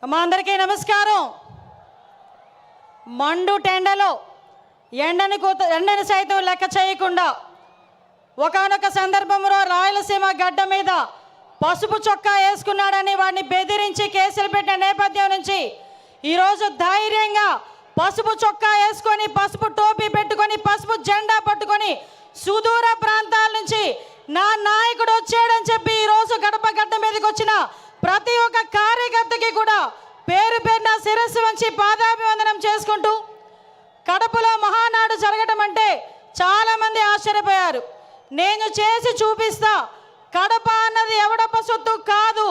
మా అందరికీ నమస్కారం. మండు టెండలో ఎండని సైతం లెక్క చేయకుండా ఒకానొక సందర్భంలో రాయలసీమ గడ్డ మీద పసుపు చొక్కా వేసుకున్నాడని వాడిని బెదిరించి కేసులు పెట్టిన నేపథ్యం నుంచి ఈరోజు ధైర్యంగా పసుపు చొక్కా వేసుకొని, పసుపు టోపీ పెట్టుకొని, పసుపు జెండా పట్టుకొని సుదూర ప్రాంతాల నుంచి నా నాయకుడు వచ్చాడని చెప్పి ఈరోజు గడప గడ్డ మీదకి వచ్చిన ప్రతి ఒక్క కార్యకర్తకి కూడా పేరు పేరున శిరస్సు వంచి పాదాభివందనం చేసుకుంటూ, కడపలో మహానాడు జరగటం అంటే చాలామంది ఆశ్చర్యపోయారు. నేను చేసి చూపిస్తా, కడప అన్నది ఎవడప్ప సొత్తు కాదు,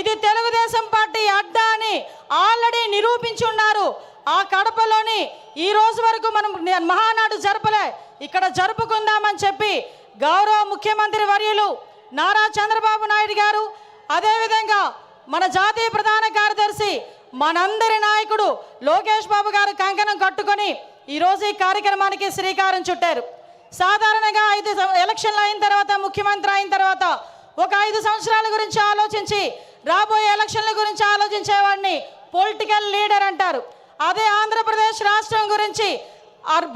ఇది తెలుగుదేశం పార్టీ అడ్డా అని ఆల్రెడీ నిరూపించి ఉన్నారు. ఆ కడపలోని ఈ రోజు వరకు మనం మహానాడు జరపలే, ఇక్కడ జరుపుకుందామని చెప్పి గౌరవ ముఖ్యమంత్రి వర్యులు నారా చంద్రబాబు నాయుడు గారు, అదేవిధంగా మన జాతీయ ప్రధాన కార్యదర్శి మనందరి నాయకుడు లోకేష్ బాబు గారు కంకణం కట్టుకొని ఈరోజు ఈ కార్యక్రమానికి శ్రీకారం చుట్టారు. సాధారణంగా 5 ఎలక్షన్లు అయిన తర్వాత, ముఖ్యమంత్రి అయిన తర్వాత ఒక 5 సంవత్సరాల గురించి ఆలోచించి రాబోయే ఎలక్షన్ల గురించి ఆలోచించేవాడిని పొలిటికల్ లీడర్ అంటారు. అదే ఆంధ్రప్రదేశ్ రాష్ట్రం గురించి,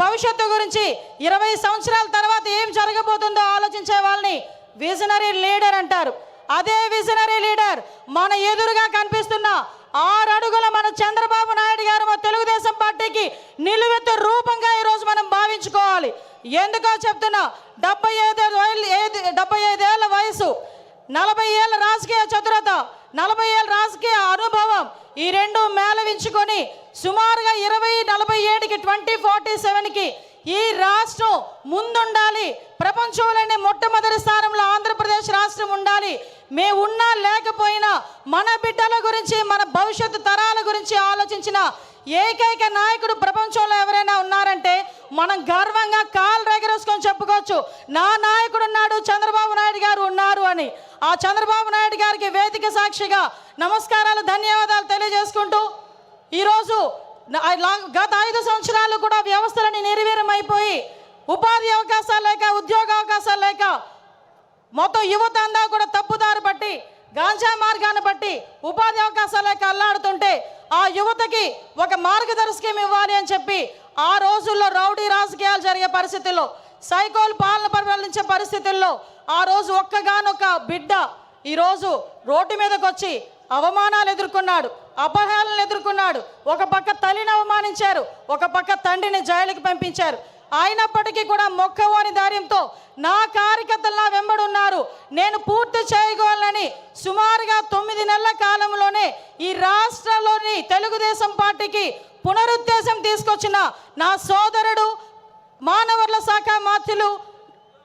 భవిష్యత్తు గురించి 20 సంవత్సరాల తర్వాత ఏం జరగబోతుందో ఆలోచించే వాళ్ళని విజనరీ లీడర్ అంటారు. అదే విజనరీ లీడర్ మన ఎదురుగా కనిపిస్తున్న 6 అడుగుల మన చంద్రబాబు నాయుడు గారు మన తెలుగుదేశం పార్టీకి నిలువెత్తు రూపంగా ఈరోజు మనం భావించుకోవాలి. ఎందుకో చెప్తున్నా, 75 ఏళ్ళ వయసు, 40 ఏళ్ళ రాజకీయ చతురత, 40 ఏళ్ళ రాజకీయ అనుభవం, ఈ రెండు మేళవించుకొని సుమారుగా 2047కి 2047కి ఈ రాష్ట్రం ముందుండాలి. ప్రపంచంలోనే మొట్టమొదటి స్థానంలో ఆంధ్రప్రదేశ్ రాష్ట్రం ఉండాలి. మేము ఉన్నా లేకపోయినా మన బిడ్డల గురించి, మన భవిష్యత్తు తరాల గురించి ఆలోచించిన ఏకైక నాయకుడు ప్రపంచంలో ఎవరైనా ఉన్నారంటే మనం గర్వంగా కాలు రెగరేసుకొని చెప్పుకోవచ్చు, నా నాయకుడు ఉన్నాడు, చంద్రబాబు నాయుడు గారు ఉన్నారు అని. ఆ చంద్రబాబు నాయుడు గారికి వేదిక సాక్షిగా నమస్కారాలు, ధన్యవాదాలు తెలియజేసుకుంటూ, ఈరోజు గత 5 సంవత్సరాలు కూడా వ్యవస్థలని నిర్వీర్యమైపోయి ఉపాధి అవకాశాలు లేక, ఉద్యోగ అవకాశాలు లేక మొత్తం యువత అంతా కూడా తప్పుదారి పట్టి, గాంజా మార్గాన్ని బట్టి ఉపాధి అవకాశాలు లేక అల్లాడుతుంటే ఆ యువతకి ఒక మార్గదర్శకం ఇవ్వాలి అని చెప్పి ఆ రోజుల్లో రౌడీ రాజకీయాలు జరిగే పరిస్థితుల్లో, సైకోలు పాలన పరిపాలించే పరిస్థితుల్లో ఆ రోజు ఒక్కగానొక్క బిడ్డ ఈరోజు రోడ్డు మీదకి వచ్చి అవమానాలు ఎదుర్కొన్నాడు, అపహేళనలు ఎదుర్కొన్నాడు. ఒక పక్క తల్లిని అవమానించారు, ఒక పక్క తండ్రిని జైలుకి పంపించారు. అయినప్పటికీ కూడా మొక్కవోని ధైర్యంతో నా కార్యకర్తలు నా వెంబడున్నారు, నేను పూర్తి చేయగలనని సుమారుగా 9 నెలల కాలంలోనే ఈ రాష్ట్రంలోని తెలుగుదేశం పార్టీకి పునరుద్ధేశం తీసుకొచ్చిన నా సోదరుడు, మానవ వనరుల శాఖ మంత్రులు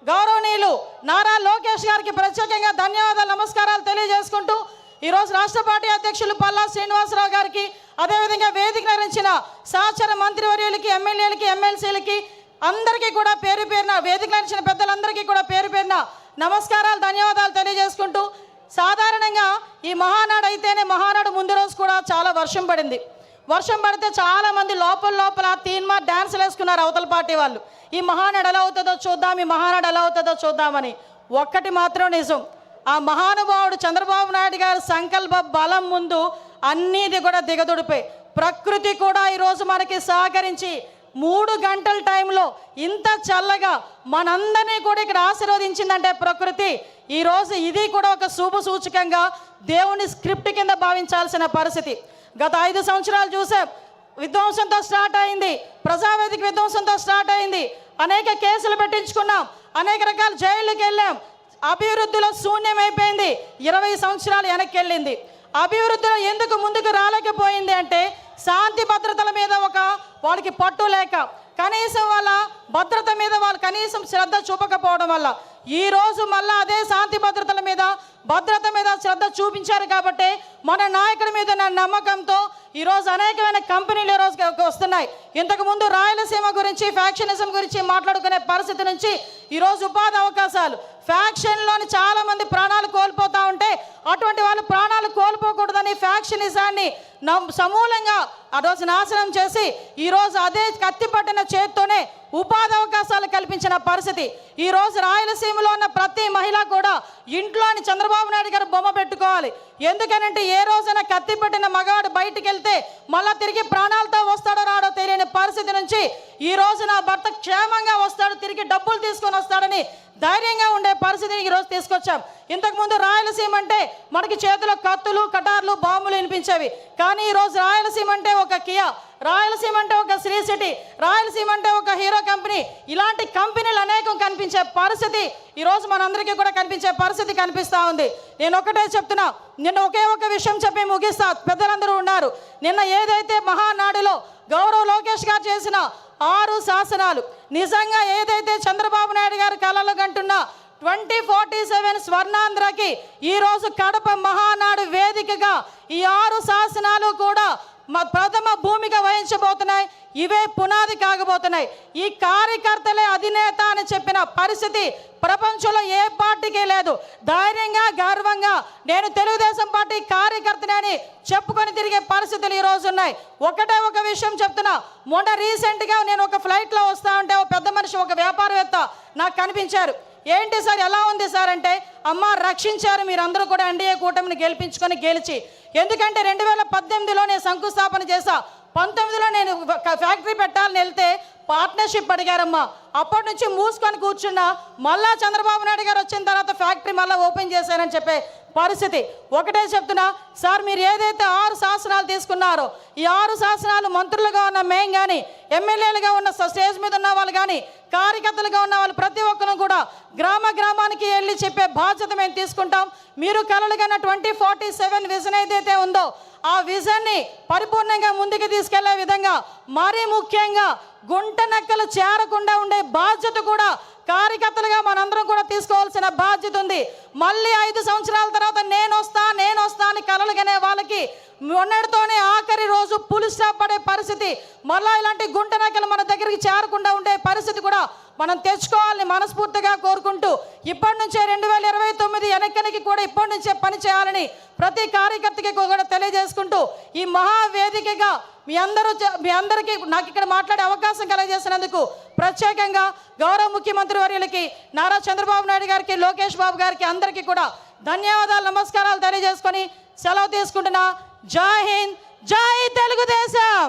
గౌరవనీయులు నారా లోకేష్ గారికి ప్రత్యేకంగా ధన్యవాదాలు, నమస్కారాలు తెలియజేసుకుంటూ, ఈరోజు రాష్ట్ర పార్టీ అధ్యక్షులు పల్లా శ్రీనివాసరావు గారికి, అదేవిధంగా వేదిక నిర్వహించిన సహచర మంత్రివర్యులకి, ఎమ్మెల్యేలకి, ఎమ్మెల్సీలకి అందరికీ కూడా పేరు పేరున, వేదిక నిర్వహించిన పెద్దలందరికీ కూడా పేరు పేరున నమస్కారాలు, ధన్యవాదాలు తెలియజేసుకుంటూ, సాధారణంగా ఈ మహానాడు అయితేనే మహానాడు ముందు రోజు కూడా చాలా వర్షం పడింది. వర్షం పడితే చాలామంది లోపల తీన్మార్ డ్యాన్సులు వేసుకున్నారు అవతల పార్టీ వాళ్ళు. ఈ మహానాడు ఎలా అవుతుందో చూద్దాం, ఈ మహానాడు ఎలా అవుతుందో చూద్దామని. ఒక్కటి మాత్రం నిజం, ఆ మహానుభావుడు చంద్రబాబు నాయుడు గారి సంకల్ప బలం ముందు అన్నీది కూడా దిగదుడిపోయి, ప్రకృతి కూడా ఈరోజు మనకి సహకరించి 3 గంటల టైంలో ఇంత చల్లగా మనందరినీ కూడా ఇక్కడ ఆశీర్వదించిందంటే ప్రకృతి, ఈరోజు ఇది కూడా ఒక శుభ సూచకంగా దేవుని స్క్రిప్ట్ కింద భావించాల్సిన పరిస్థితి. గత 5 సంవత్సరాలు చూసాం, విధ్వంసంతో స్టార్ట్ అయింది, ప్రజావేదిక విధ్వంసంతో స్టార్ట్ అయింది, అనేక కేసులు పెట్టించుకున్నాం, అనేక రకాల జైళ్ళకి వెళ్ళాం, అభివృద్ధిలో శూన్యమైపోయింది, 20 సంవత్సరాలు వెనక్కి వెళ్ళింది. అభివృద్ధిలో ఎందుకు ముందుకు రాలేకపోయింది అంటే శాంతి భద్రతల మీద వాళ్ళకి పట్టు లేక, కనీసం వాళ్ళ భద్రత మీద వాళ్ళు కనీసం శ్రద్ధ చూపకపోవడం వల్ల ఈరోజు మళ్ళీ అదే శాంతి భద్రతల మీద, భద్రత మీద శ్రద్ధ చూపించారు. కాబట్టి మన నాయకుడి మీద నా నమ్మకంతో ఈరోజు అనేకమైన కంపెనీలు ఈరోజు వస్తున్నాయి. ఇంతకుముందు రాయలసీమ గురించి, ఫ్యాక్షనిజం గురించి మాట్లాడుకునే పరిస్థితి నుంచి ఈరోజు ఉపాధి అవకాశాలు, ఫ్యాక్షన్లోని చాలామంది ప్రాణాలు కోల్పోతూ ఉంటే అటువంటి వాళ్ళు ప్రాణాలు కోల్పోకూడదని ఫ్యాక్షనిజాన్ని సమూలంగా ఆ రోజు నాశనం చేసి ఈరోజు అదే కత్తి పట్టిన చేత్తోనే ఉపాధి అవకాశాలు కల్పించిన పరిస్థితి. ఈరోజు రాయలసీమలో ఉన్న ప్రతి మహిళ కూడా ఇంట్లోని చంద్రబాబు నాయుడు గారు బొమ్మ పెట్టుకోవాలి. ఎందుకనంటే ఏ రోజైనా కత్తి పట్టిన మగాడు బయటికి వెళ్తే మళ్ళా తిరిగి ప్రాణాలతో వస్తాడో రాడో తెలియని పరిస్థితి నుంచి ఈ రోజు నా భర్త క్షేమంగా వస్తాడు, తిరిగి డబ్బులు తీసుకొని వస్తాడని ధైర్యంగా ఉండే పరిస్థితిని ఈరోజు తీసుకొచ్చాం. ఇంతకుముందు రాయలసీమ అంటే మనకి చేతిలో కత్తులు, కటార్లు, బాంబులు వినిపించేవి. కానీ ఈరోజు రాయలసీమ అంటే ఒక కియా, రాయలసీమ అంటే ఒక శ్రీ సిటీ, రాయలసీమ అంటే ఒక హీరో కంపెనీ, ఇలాంటి కంపెనీలు అనేకం కనిపించే పరిస్థితి ఈరోజు మనందరికీ కూడా కనిపించే పరిస్థితి కనిపిస్తూ ఉంది. నేను ఒకటే చెప్తున్నా, నిన్న ఒకే ఒక విషయం చెప్పి ముగిస్తా. పెద్దలందరూ ఉన్నారు. నిన్న ఏదైతే మహానాడులో గౌరవ్ లోకేష్ గారు చేసిన 6 శాసనాలు, నిజంగా ఏదైతే చంద్రబాబు నాయుడు గారు కలలు కంటున్న 2047 స్వర్ణాంధ్రకి ఈరోజు కడప మహానాడు వేదికగా ఈ 6 శాసనాలు కూడా ప్రథమ భూమిక వహించబోతున్నాయి. ఇవే పునాది కాగబోతున్నాయి. ఈ కార్యకర్తలే అధినేత అని చెప్పిన పరిస్థితి ప్రపంచంలో ఏ పార్టీకి లేదు. ధైర్యంగా, గర్వంగా నేను తెలుగుదేశం పార్టీ కార్యకర్తని చెప్పుకొని తిరిగే పరిస్థితులు ఈరోజు ఉన్నాయి. ఒకటే ఒక విషయం చెప్తున్నా. మొన్న రీసెంట్గా నేను ఒక ఫ్లైట్లో వస్తా ఉంటే ఒక పెద్ద మనిషి, ఒక వ్యాపారవేత్త నాకు కనిపించారు. ఏంటి సార్, ఎలా ఉంది సార్ అంటే, అమ్మ రక్షించారు మీరందరూ కూడా ఎన్డీఏ కూటమిని గెలిచి. ఎందుకంటే 2018లో నేను శంకుస్థాపన చేశా. 19లో నేను ఫ్యాక్టరీ పెట్టాలని వెళ్తే పార్ట్నర్షిప్ అడిగారమ్మా. అప్పటి నుంచి మూసుకొని కూర్చున్నా. మళ్ళా చంద్రబాబు నాయుడు గారు వచ్చిన తర్వాత ఫ్యాక్టరీ మళ్ళీ ఓపెన్ చేశారని చెప్పే పరిస్థితి. ఒకటే చెప్తున్నా సార్, మీరు ఏదైతే 6 శాసనాలు తీసుకున్నారో ఈ 6 శాసనాలు మంత్రులుగా ఉన్న మేము కానీ, ఎమ్మెల్యేలుగా ఉన్న స్టేజ్ మీద ఉన్న వాళ్ళు కానీ, కార్యకర్తలుగా ఉన్న వాళ్ళు ప్రతి ఒక్కరు కూడా గ్రామానికి వెళ్ళి చెప్పే బాధ్యత మేము తీసుకుంటాం. మీరు కలలుగన్న 2047 విజన్ ఏదైతే ఉందో ఆ విజన్ని పరిపూర్ణంగా ముందుకు తీసుకెళ్లే విధంగా, మరీ ముఖ్యంగా గుంట నక్కలు చేరకుండా ఉండే బాధ్యత కూడా కార్యకర్తలుగా మనందరం కూడా తీసుకోవాల్సిన బాధ్యత ఉంది. మళ్ళీ 5 సంవత్సరాల తర్వాత నేను వస్తా అని కలలుగనే వాళ్ళకి మొన్నటితోనే ఆఖరి రోజు పులి స్టాప్ పడే పరిస్థితి, మళ్ళీ ఇలాంటి గుంట నక్కలు మన దగ్గరికి చేరకుండా ఉండే పరిస్థితి కూడా మనం తెచ్చుకోవాలని మనస్ఫూర్తిగా కోరుకుంటూ, ఇప్పటి నుంచే 2029 వెనక్కనికి కూడా ఇప్పటి నుంచే పని చేయాలని ప్రతి కార్యకర్తకి కూడా తెలియజేసుకుంటూ, ఈ మహావేదికగా మీ అందరికీ నాకు ఇక్కడ మాట్లాడే అవకాశం కలగజేసినందుకు ప్రత్యేకంగా గౌరవ ముఖ్యమంత్రి వర్యులకి, నారా చంద్రబాబు నాయుడు గారికి, లోకేష్ బాబు గారికి అందరికీ కూడా ధన్యవాదాలు, నమస్కారాలు తెలియజేసుకొని సెలవు తీసుకుంటున్నా. జై హింద్, జై తెలుగుదేశం.